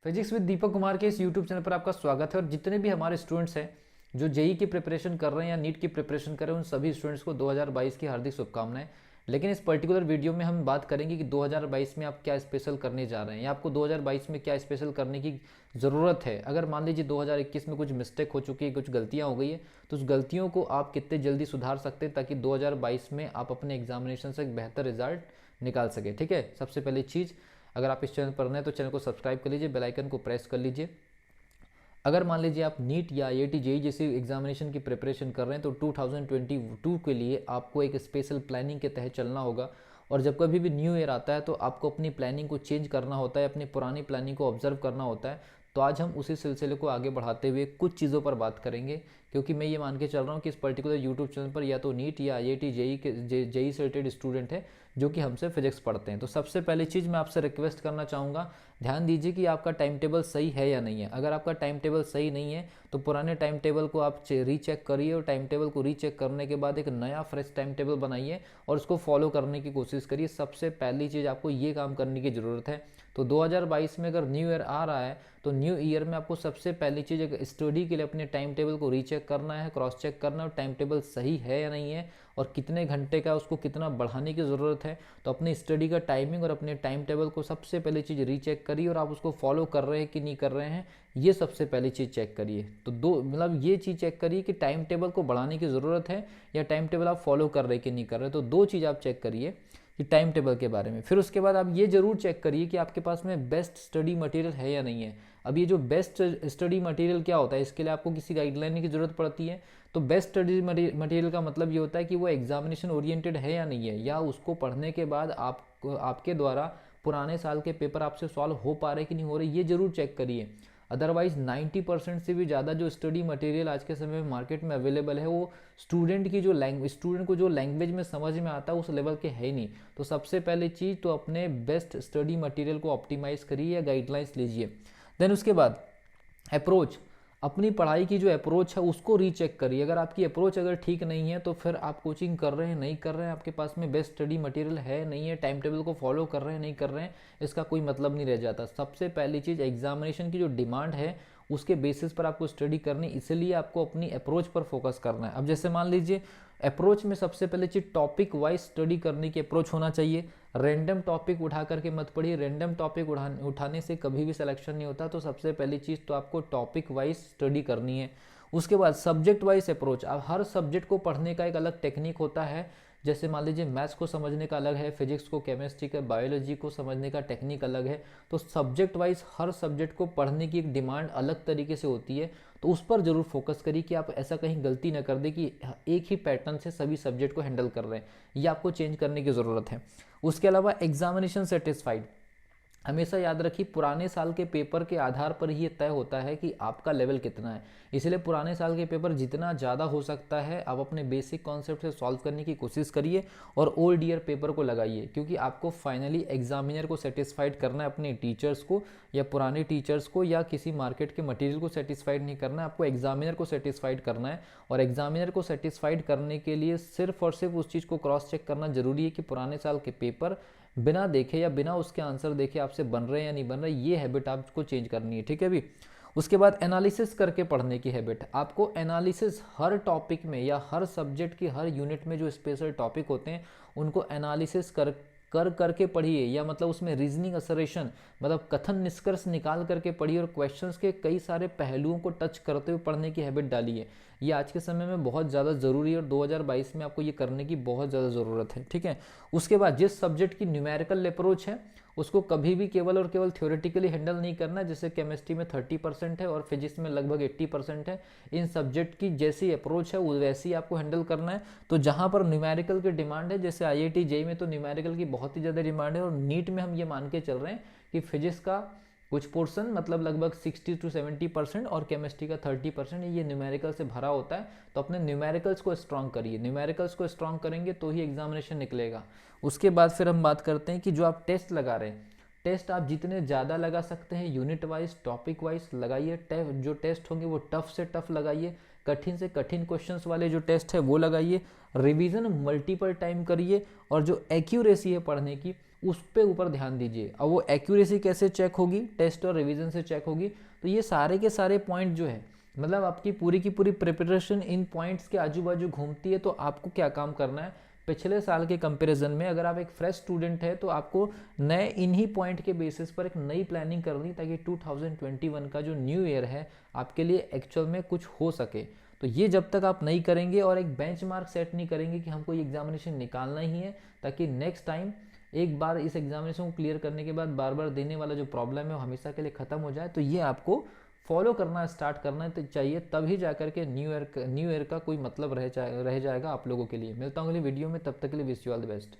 Physics with Deepak Kumar के इस YouTube channel पर आपका स्वागत है। और जितने भी हमारे स्टूडेंट्स हैं जो जेई की प्रिपरेशन कर रहे हैं या नीट की प्रिपरेशन कर रहे हैं, उन सभी स्टूडेंट्स को 2022 की हार्दिक शुभकामनाएं। लेकिन इस पर्टिकुलर वीडियो में हम बात करेंगे कि 2022 में आप क्या स्पेशल करने जा रहे हैं या आपको 2022 में क्या स्पेशल करने की ज़रूरत है। अगर मान लीजिए 2021 में कुछ मिस्टेक हो चुकी है, कुछ गलतियाँ हो गई है, तो उस गलतियों को आप कितने जल्दी सुधार सकते हैं ताकि 2022 में आप अपने एग्जामिनेशन से एक बेहतर रिजल्ट निकाल सके। ठीक है, सबसे पहली चीज़, अगर आप इस चैनल पर नए तो चैनल को सब्सक्राइब कर लीजिए, बेल आइकन को प्रेस कर लीजिए। अगर मान लीजिए आप नीट या आईआईटी जेईई जैसी एग्जामिनेशन की प्रिपरेशन कर रहे हैं तो 2022 के लिए आपको एक स्पेशल प्लानिंग के तहत चलना होगा। और जब कभी भी न्यू ईयर आता है तो आपको अपनी प्लानिंग को चेंज करना होता है, अपनी पुरानी प्लानिंग को ऑब्जर्व करना होता है। तो आज हम उसी सिलसिले को आगे बढ़ाते हुए कुछ चीज़ों पर बात करेंगे, क्योंकि मैं ये मान के चल रहा हूँ कि इस पर्टिकुलर यूट्यूब चैनल पर या तो नीट या आईआईटी जेईई के जेईई से रिलेटेड स्टूडेंट है जो कि हमसे फिजिक्स पढ़ते हैं। तो सबसे पहली चीज़ मैं आपसे रिक्वेस्ट करना चाहूँगा, ध्यान दीजिए कि आपका टाइम टेबल सही है या नहीं है। अगर आपका टाइम टेबल सही नहीं है तो पुराने टाइम टेबल को आप रीचेक करिए, और टाइम टेबल को रीचेक करने के बाद एक नया फ्रेश टाइम टेबल बनाइए और उसको फॉलो करने की कोशिश करिए। सबसे पहली चीज़ आपको ये काम करने की ज़रूरत है। तो 2022 में अगर न्यू ईयर आ रहा है तो न्यू ईयर में आपको सबसे पहली चीज़ एक स्टडी के लिए अपने टाइम टेबल को रीचेक करना है, क्रॉस चेक करना है, और टाइम टेबल सही है या नहीं है और कितने घंटे का उसको कितना बढ़ाने की ज़रूरत है। तो अपनी स्टडी का टाइमिंग और अपने टाइम टेबल को सबसे पहली चीज़ रीचेक करिए, और आप उसको फॉलो कर रहे हैं कि नहीं कर रहे हैं, ये सबसे पहली चीज़ चेक करिए। तो दो मतलब ये चीज़ चेक करिए कि टाइम टेबल को बढ़ाने की ज़रूरत है या टाइम टेबल आप फॉलो कर रहे हैं कि नहीं कर रहे। तो दो चीज़ आप चेक करिए कि टाइम टेबल के बारे में। फिर उसके बाद आप ये जरूर चेक करिए कि आपके पास में बेस्ट स्टडी मटेरियल है या नहीं है। अब ये जो बेस्ट स्टडी मटेरियल क्या होता है, इसके लिए आपको किसी गाइडलाइन की ज़रूरत पड़ती है। तो बेस्ट स्टडी मटेरियल का मतलब ये होता है कि वो एग्जामिनेशन ओरिएंटेड है या नहीं है, या उसको पढ़ने के बाद आपके द्वारा पुराने साल के पेपर आपसे सॉल्व हो पा रहे कि नहीं हो रहे, ये जरूर चेक करिए। अदरवाइज 90% से भी ज़्यादा जो स्टडी मटेरियल आज के समय में मार्केट में अवेलेबल है वो स्टूडेंट को जो लैंग्वेज में समझ में आता है उस लेवल के है ही नहीं। तो सबसे पहले चीज़ तो अपने बेस्ट स्टडी मटेरियल को ऑप्टिमाइज़ करिए या गाइडलाइंस लीजिए। देन उसके बाद अप्रोच, अपनी पढ़ाई की जो अप्रोच है उसको रीचेक करिए। अगर आपकी अप्रोच अगर ठीक नहीं है तो फिर आप कोचिंग कर रहे हैं नहीं कर रहे हैं, आपके पास में बेस्ट स्टडी मटेरियल है नहीं है, टाइम टेबल को फॉलो कर रहे हैं नहीं कर रहे हैं, इसका कोई मतलब नहीं रह जाता। सबसे पहली चीज़ एग्जामिनेशन की जो डिमांड है उसके बेसिस पर आपको स्टडी करनी, इसलिए आपको अपनी अप्रोच पर फोकस करना है। अब जैसे मान लीजिए अप्रोच में सबसे पहले चीज़ टॉपिक वाइज स्टडी करने की अप्रोच होना चाहिए। रैंडम टॉपिक उठा करके मत पढ़िए, रैंडम टॉपिक उठाने से कभी भी सिलेक्शन नहीं होता। तो सबसे पहली चीज़ तो आपको टॉपिक वाइज स्टडी करनी है। उसके बाद सब्जेक्ट वाइज अप्रोच, अब हर सब्जेक्ट को पढ़ने का एक अलग टेक्निक होता है। जैसे मान लीजिए मैथ्स को समझने का अलग है, फिजिक्स को, केमिस्ट्री का, बायोलॉजी को समझने का टेक्निक अलग है। तो सब्जेक्ट वाइज हर सब्जेक्ट को पढ़ने की एक डिमांड अलग तरीके से होती है। तो उस पर जरूर फोकस करिए कि आप ऐसा कहीं गलती ना कर दे कि एक ही पैटर्न से सभी सब्जेक्ट को हैंडल कर रहे हैं, ये आपको चेंज करने की ज़रूरत है। उसके अलावा एग्जामिनेशन सेटिस्फाइड, हमेशा याद रखिए पुराने साल के पेपर के आधार पर ही ये तय होता है कि आपका लेवल कितना है। इसलिए पुराने साल के पेपर जितना ज़्यादा हो सकता है आप अपने बेसिक कॉन्सेप्ट से सॉल्व करने की कोशिश करिए और ओल्ड ईयर पेपर को लगाइए, क्योंकि आपको फाइनली एग्जामिनर को सेटिस्फाइड करना है, अपने टीचर्स को या पुराने टीचर्स को या किसी मार्केट के मटेरियल को सेटिस्फाइड नहीं करना है, आपको एग्जामिनर को सेटिस्फाइड करना है। और एग्जामिनर को सेटिस्फाइड करने के लिए सिर्फ और सिर्फ उस चीज़ को क्रॉस चेक करना जरूरी है कि पुराने साल के पेपर बिना देखे या बिना उसके आंसर देखे आपसे बन रहे हैं या नहीं बन रहे, ये हैबिट आपको चेंज करनी है। ठीक है भी। उसके बाद एनालिसिस करके पढ़ने की हैबिट, आपको एनालिसिस हर टॉपिक में या हर सब्जेक्ट की हर यूनिट में जो स्पेशल टॉपिक होते हैं उनको एनालिसिस करके पढ़िए, या मतलब उसमें रीजनिंग असरेशन मतलब कथन निष्कर्ष निकाल करके पढ़िए, और क्वेश्चंस के कई सारे पहलुओं को टच करते हुए पढ़ने की हैबिट डालिए। ये आज के समय में बहुत ज़्यादा ज़रूरी है और 2022 में आपको ये करने की बहुत ज़्यादा ज़रूरत है। ठीक है। उसके बाद जिस सब्जेक्ट की न्यूमेरिकल अप्रोच है उसको कभी भी केवल और केवल थ्योरेटिकली हैंडल नहीं करना। जैसे केमिस्ट्री में 30% है और फिजिक्स में लगभग 80% है, इन सब्जेक्ट की जैसी अप्रोच है वैसी ही आपको हैंडल करना है। तो जहाँ पर न्यूमेरिकल की डिमांड है, जैसे आईआईटी जेईई में तो न्यूमेरिकल की बहुत ही ज़्यादा डिमांड है, और नीट में हम ये मान के चल रहे हैं कि फिजिक्स का कुछ पोर्शन मतलब लगभग 60 to 70% और केमिस्ट्री का 30% ये न्यूमेरिकल से भरा होता है। तो अपने न्यूमेरिकल्स को स्ट्रॉन्ग करिए, न्यूमेरिकल्स को स्ट्रॉन्ग करेंगे तो ही एग्जामिनेशन निकलेगा। उसके बाद फिर हम बात करते हैं कि जो आप टेस्ट लगा रहे हैं, टेस्ट आप जितने ज़्यादा लगा सकते हैं यूनिट वाइज टॉपिक वाइज लगाइए। जो टेस्ट होंगे वो टफ से टफ लगाइए, कठिन से कठिन क्वेश्चंस वाले जो टेस्ट है वो लगाइए। रिवीजन मल्टीपल टाइम करिए, और जो एक्यूरेसी है पढ़ने की उस पे ऊपर ध्यान दीजिए। अब वो एक्यूरेसी कैसे चेक होगी, टेस्ट और रिवीजन से चेक होगी। तो ये सारे के सारे पॉइंट जो है, मतलब आपकी पूरी की पूरी प्रिपरेशन इन पॉइंट्स के आजू बाजू घूमती है। तो आपको क्या काम करना है, पिछले साल के कंपैरिजन में अगर आप एक फ्रेश स्टूडेंट है तो आपको नए इन्हीं पॉइंट के बेसिस पर एक नई प्लानिंग करनी, ताकि 2021 का जो न्यू ईयर है आपके लिए एक्चुअल में कुछ हो सके। तो ये जब तक आप नहीं करेंगे और एक बेंचमार्क सेट नहीं करेंगे कि हमको ये एग्जामिनेशन निकालना ही है, ताकि नेक्स्ट टाइम एक बार इस एग्जामिनेशन को क्लियर करने के बाद बार बार देने वाला जो प्रॉब्लम है वो हमेशा के लिए ख़त्म हो जाए, तो ये आपको फॉलो करना स्टार्ट करना तो चाहिए। तभी जाकर के न्यू ईयर का कोई मतलब रह जाएगा आप लोगों के लिए। मिलता हूँ अगली वीडियो में, तब तक के लिए wish you all the best.